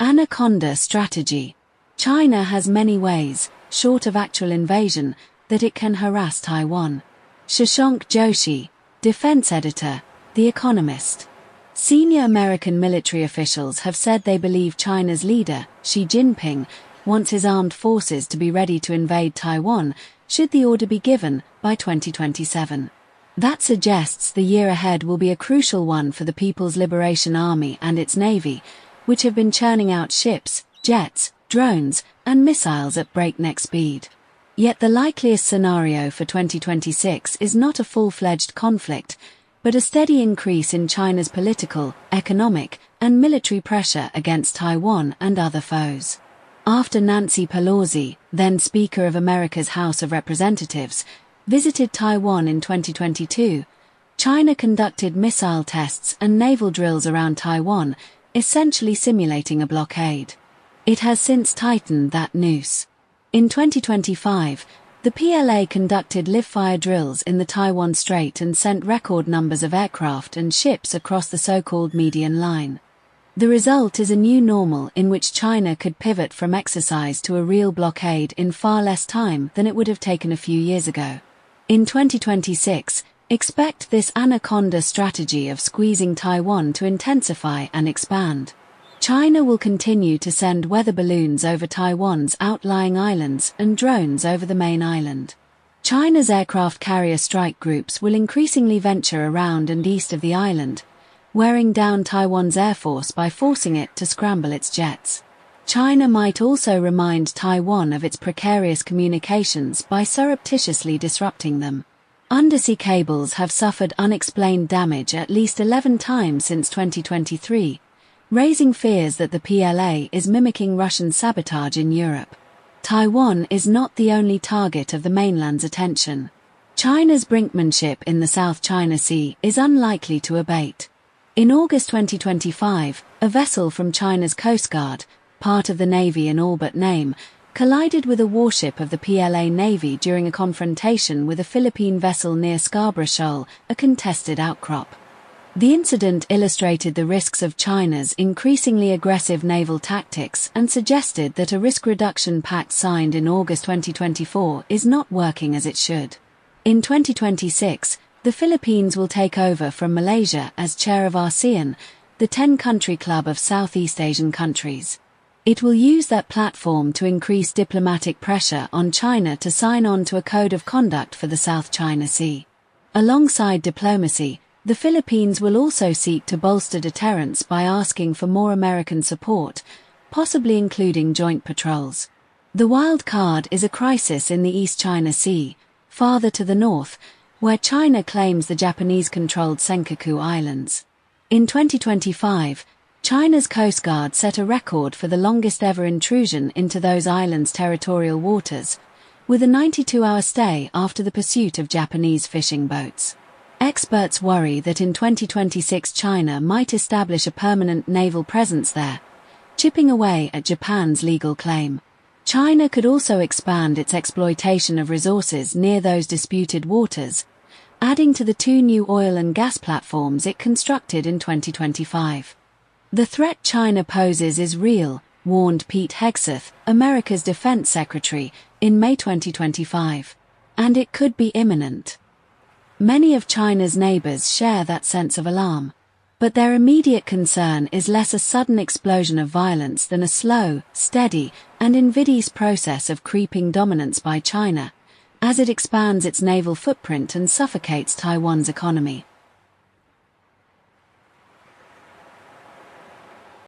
Anaconda Strategy. China has many ways, short of actual invasion, that it can harass Taiwan. Shashank Joshi, defense editor, The Economist. Senior American military officials have said they believe China's leader, Xi Jinping, wants his armed forces to be ready to invade Taiwan should the order be given by 2027. That suggests the year ahead will be a crucial one for the People's Liberation Army and its navy, which have been churning out ships, jets, drones, and missiles at breakneck speed. Yet the likeliest scenario for 2026 is not a full-fledged conflict, but a steady increase in China's political, economic, and military pressure against Taiwan and other foes. After Nancy Pelosi, then Speaker of America's House of Representatives, visited Taiwan in 2022, China conducted missile tests and naval drills around Taiwan, essentially simulating a blockade. It has since tightened that noose. In 2025, the PLA conducted live-fire drills in the Taiwan Strait and sent record numbers of aircraft and ships across the so-called median line. The result is a new normal in which China could pivot from exercise to a real blockade in far less time than it would have taken a few years ago. In 2026, expect this Anaconda strategy of squeezing Taiwan to intensify and expand. China will continue to send weather balloons over Taiwan's outlying islands and drones over the main island. China's aircraft carrier strike groups will increasingly venture around and east of the island, wearing down Taiwan's air force by forcing it to scramble its jets. China might also remind Taiwan of its precarious communications by surreptitiously disrupting them. Undersea cables have suffered unexplained damage at least 11 times since 2023, raising fears that the PLA is mimicking Russian sabotage in Europe. Taiwan is not the only target of the mainland's attention. China's brinkmanship in the South China Sea is unlikely to abate. In August 2025, a vessel from China's Coast Guard, part of the Navy in all but name, collided with a warship of the PLA Navy during a confrontation with a Philippine vessel near Scarborough Shoal, a contested outcrop. The incident illustrated the risks of China's increasingly aggressive naval tactics and suggested that a risk reduction pact signed in August 2024 is not working as it should. In 2026, the Philippines will take over from Malaysia as chair of ASEAN, the 10-country club of Southeast Asian countries. It will use that platform to increase diplomatic pressure on China to sign on to a code of conduct for the South China Sea. Alongside diplomacy, the Philippines will also seek to bolster deterrence by asking for more American support, possibly including joint patrols. The wild card is a crisis in the East China Sea, farther to the north, where China claims the Japanese-controlled Senkaku Islands. In 2025, China's Coast Guard set a record for the longest-ever intrusion into those islands' territorial waters, with a 92-hour stay after the pursuit of Japanese fishing boats. Experts worry that in 2026 China might establish a permanent naval presence there, chipping away at Japan's legal claim. China could also expand its exploitation of resources near those disputed waters, adding to the 2 new oil and gas platforms it constructed in 2025. The threat China poses is real, warned Pete Hegseth, America's defense secretary, in May 2025. And it could be imminent. Many of China's neighbors share that sense of alarm. But their immediate concern is less a sudden explosion of violence than a slow, steady, and invidious process of creeping dominance by China, as it expands its naval footprint and suffocates Taiwan's economy.